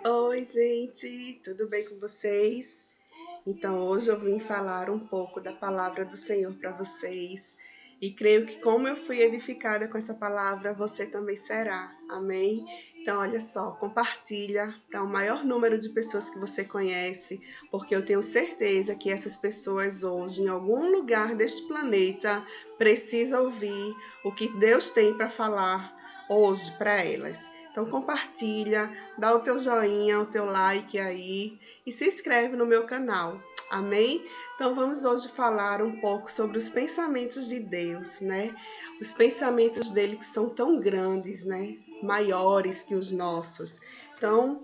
Oi, gente, tudo bem com vocês? Então, hoje eu vim falar um pouco da palavra do Senhor para vocês. E creio que, como eu fui edificada com essa palavra, você também será. Amém? Então, olha só, compartilha para o maior número de pessoas que você conhece, porque eu tenho certeza que essas pessoas hoje, em algum lugar deste planeta, precisam ouvir o que Deus tem para falar hoje para elas. Então compartilha, dá o teu joinha, o teu like aí e se inscreve no meu canal. Amém? Então vamos hoje falar um pouco sobre os pensamentos de Deus, né? Os pensamentos dele que são tão grandes, né? Maiores que os nossos. Então,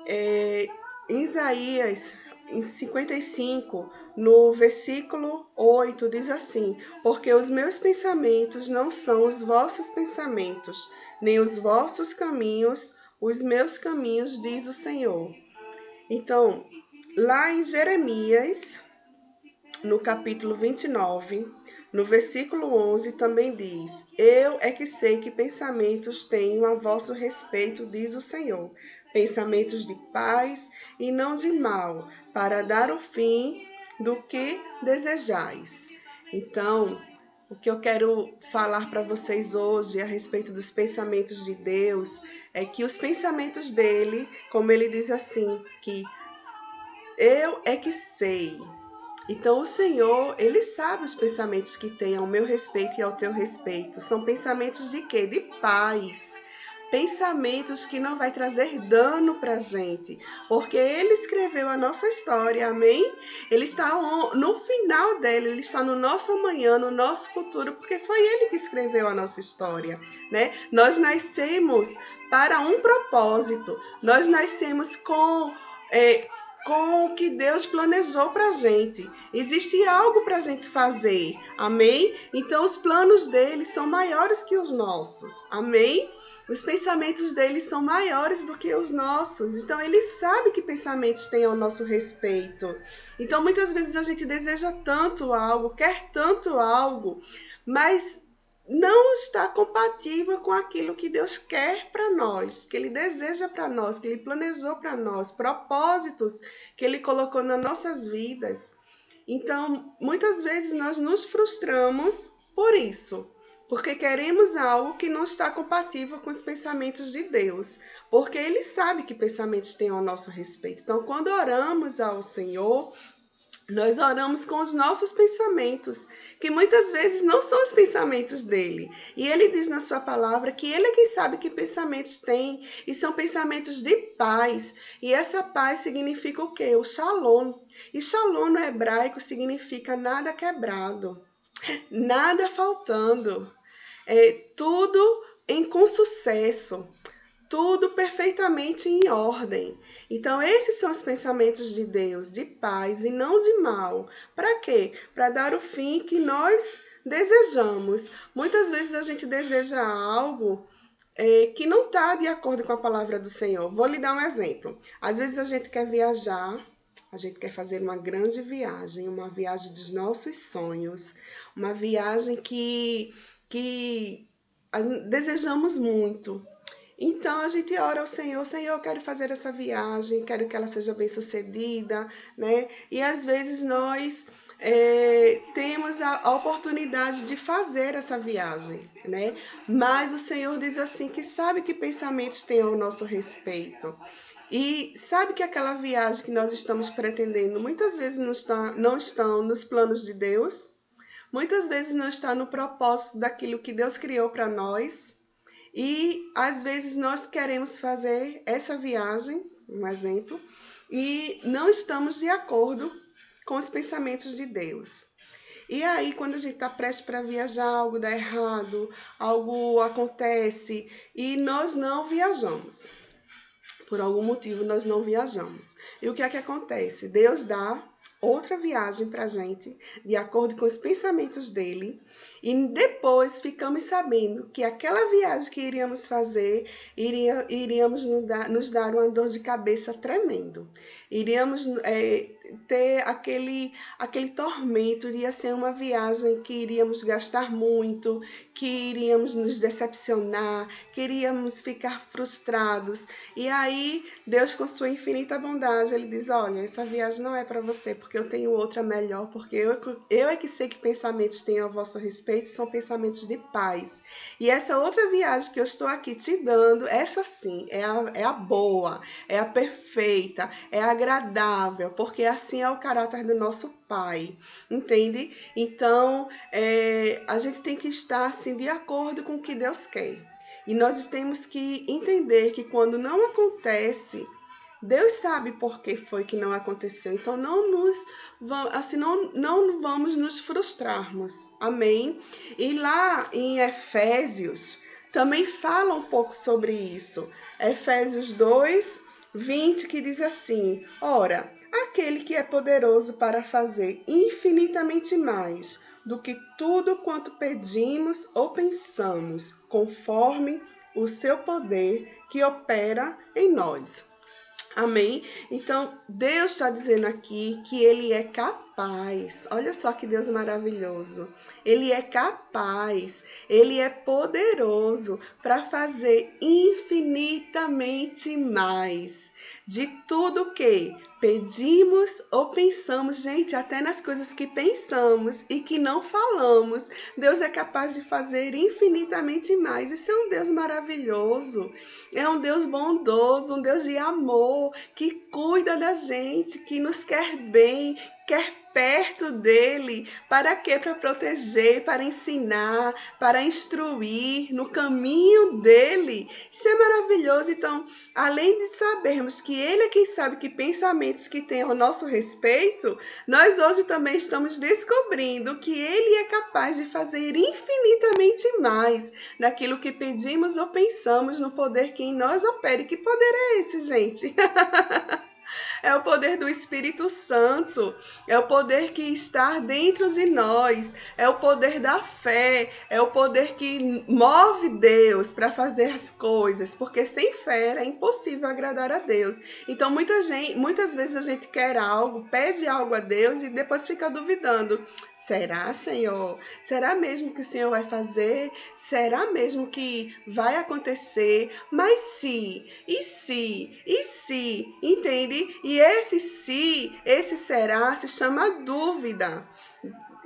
em Isaías, em 55, no versículo 8, diz assim: Porque os meus pensamentos não são os vossos pensamentos, nem os vossos caminhos, os meus caminhos, diz o Senhor. Então, lá em Jeremias, no capítulo 29, no versículo 11, também diz: Eu é que sei que pensamentos tenho a vosso respeito, diz o Senhor, pensamentos de paz e não de mal, para dar o fim do que desejais. Então, o que eu quero falar para vocês hoje a respeito dos pensamentos de Deus é que os pensamentos dele, como ele diz assim, que eu é que sei. Então, o Senhor, Ele sabe os pensamentos que tem ao meu respeito e ao teu respeito. São pensamentos de quê? De paz. Pensamentos que não vai trazer dano para a gente, porque Ele escreveu a nossa história, amém? Ele está no final dela, Ele está no nosso amanhã, no nosso futuro, porque foi Ele que escreveu a nossa história, né? Nós nascemos para um propósito, nós nascemos com o que Deus planejou para a gente. Existe algo para a gente fazer, amém? Então, os planos dele são maiores que os nossos, amém? Os pensamentos dele são maiores do que os nossos. Então, ele sabe que pensamentos tem ao nosso respeito. Então, muitas vezes a gente deseja tanto algo, quer tanto algo, mas não está compatível com aquilo que Deus quer para nós, que Ele deseja para nós, que Ele planejou para nós, propósitos que Ele colocou nas nossas vidas. Então, muitas vezes nós nos frustramos por isso, porque queremos algo que não está compatível com os pensamentos de Deus, porque Ele sabe que pensamentos tem ao nosso respeito. Então, quando oramos ao Senhor, nós oramos com os nossos pensamentos, que muitas vezes não são os pensamentos dele. E ele diz na sua palavra que ele é quem sabe que pensamentos tem, e são pensamentos de paz. E essa paz significa o quê? O shalom. E shalom no hebraico significa nada quebrado, nada faltando, tudo com sucesso, tudo perfeitamente em ordem. Então, esses são os pensamentos de Deus, de paz e não de mal. Para quê? Para dar o fim que nós desejamos. Muitas vezes a gente deseja algo que não está de acordo com a palavra do Senhor. Vou lhe dar um exemplo. Às vezes a gente quer viajar, a gente quer fazer uma grande viagem, uma viagem dos nossos sonhos, uma viagem que desejamos muito. Então a gente ora ao Senhor, Senhor, eu quero fazer essa viagem, quero que ela seja bem sucedida, né? E às vezes nós temos a oportunidade de fazer essa viagem, né? Mas o Senhor diz assim que sabe que pensamentos tem ao nosso respeito. E sabe que aquela viagem que nós estamos pretendendo muitas vezes não estão nos planos de Deus, muitas vezes não está no propósito daquilo que Deus criou para nós. E às vezes nós queremos fazer essa viagem, um exemplo, e não estamos de acordo com os pensamentos de Deus. E aí, quando a gente está prestes para viajar, algo dá errado, algo acontece e nós não viajamos. Por algum motivo, nós não viajamos. E o que é que acontece? Deus dá outra viagem para a gente, de acordo com os pensamentos dele, e depois ficamos sabendo que aquela viagem que iríamos fazer, iríamos nos dar uma dor de cabeça tremendo. Iríamos ter aquele tormento, iria ser uma viagem que iríamos gastar muito, que iríamos nos decepcionar, que iríamos ficar frustrados. E aí, Deus, com sua infinita bondade, ele diz: olha, essa viagem não é para você, porque eu tenho outra melhor, porque eu é que sei que pensamentos tenho a vosso respeito, são pensamentos de paz. E essa outra viagem que eu estou aqui te dando, essa sim, é a boa, é a perfeita, é agradável, porque assim é o caráter do nosso Pai, entende? Então, a gente tem que estar assim, de acordo com o que Deus quer. E nós temos que entender que quando não acontece, Deus sabe por que foi que não aconteceu. Então, não vamos nos frustrarmos. Amém? E lá em Efésios, também fala um pouco sobre isso. Efésios 2:20, que diz assim: ora, aquele que é poderoso para fazer infinitamente mais do que tudo quanto pedimos ou pensamos, conforme o seu poder que opera em nós. Amém? Então, Deus está dizendo aqui que Ele é capaz. Olha só que Deus maravilhoso. Ele é capaz, Ele é poderoso para fazer infinitamente mais de tudo que pedimos ou pensamos. Gente, até nas coisas que pensamos e que não falamos, Deus é capaz de fazer infinitamente mais. Isso é um Deus maravilhoso. É um Deus bondoso, um Deus de amor, que cuida da gente, que nos quer bem, quer perto dele. Para quê? Para proteger, para ensinar, para instruir no caminho dele. Isso é maravilhoso. Então, além de sabermos que ele é quem sabe que pensamentos que tem ao nosso respeito, nós hoje também estamos descobrindo que ele é capaz de fazer infinitamente mais daquilo que pedimos ou pensamos, no poder que em nós opera. E que poder é esse, gente? É o poder do Espírito Santo, é o poder que está dentro de nós, é o poder da fé, é o poder que move Deus para fazer as coisas, porque sem fé é impossível agradar a Deus. Então, muitas vezes a gente quer algo, pede algo a Deus e depois fica duvidando. Será, Senhor? Será mesmo que o Senhor vai fazer? Será mesmo que vai acontecer? Mas se, e se, e se, entende? E esse será, se chama dúvida.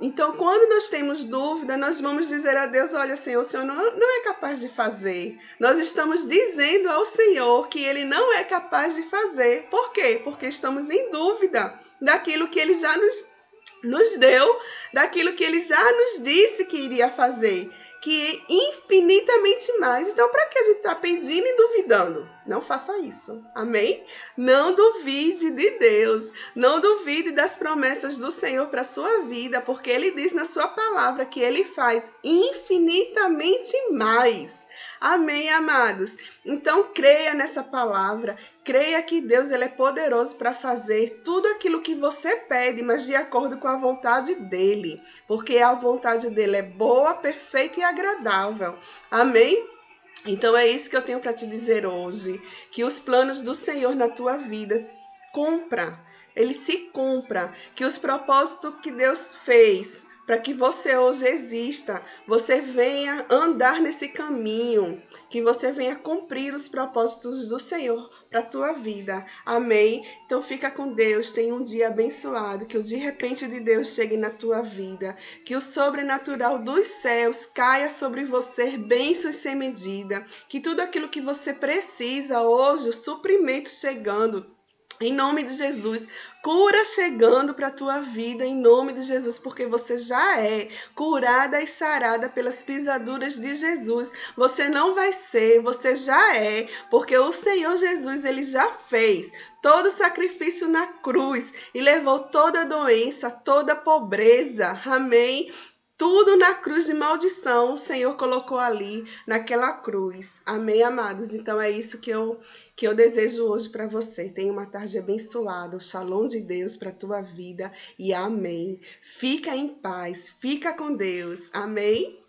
Então, quando nós temos dúvida, nós vamos dizer a Deus: olha, Senhor, o Senhor não é capaz de fazer. Nós estamos dizendo ao Senhor que Ele não é capaz de fazer. Por quê? Porque estamos em dúvida daquilo que Ele já nos deu, daquilo que Ele já nos disse que iria fazer, que é infinitamente mais. Então, para que a gente está pedindo e duvidando? Não faça isso, amém? Não duvide de Deus, não duvide das promessas do Senhor para a sua vida, porque Ele diz na sua palavra que Ele faz infinitamente mais. Amém, amados? Então, creia nessa palavra, creia que Deus ele é poderoso para fazer tudo aquilo que você pede, mas de acordo com a vontade dEle, porque a vontade dEle é boa, perfeita e agradável. Amém? Então, é isso que eu tenho para te dizer hoje, que os planos do Senhor na tua vida ele se cumpra, que os propósitos que Deus fez para que você hoje exista, você venha andar nesse caminho, que você venha cumprir os propósitos do Senhor para a tua vida. Amém? Então fica com Deus, tenha um dia abençoado, que o de repente de Deus chegue na tua vida, que o sobrenatural dos céus caia sobre você, bênçãos sem medida, que tudo aquilo que você precisa hoje, o suprimento chegando, em nome de Jesus, cura chegando para a tua vida, em nome de Jesus, porque você já é curada e sarada pelas pisaduras de Jesus. Você não vai ser, você já é, porque o Senhor Jesus, ele já fez todo o sacrifício na cruz e levou toda a doença, toda a pobreza. Amém? Tudo na cruz de maldição, o Senhor colocou ali, naquela cruz. Amém, amados? Então é isso que eu desejo hoje para você. Tenha uma tarde abençoada, o shalom de Deus para a tua vida e amém. Fica em paz, fica com Deus. Amém?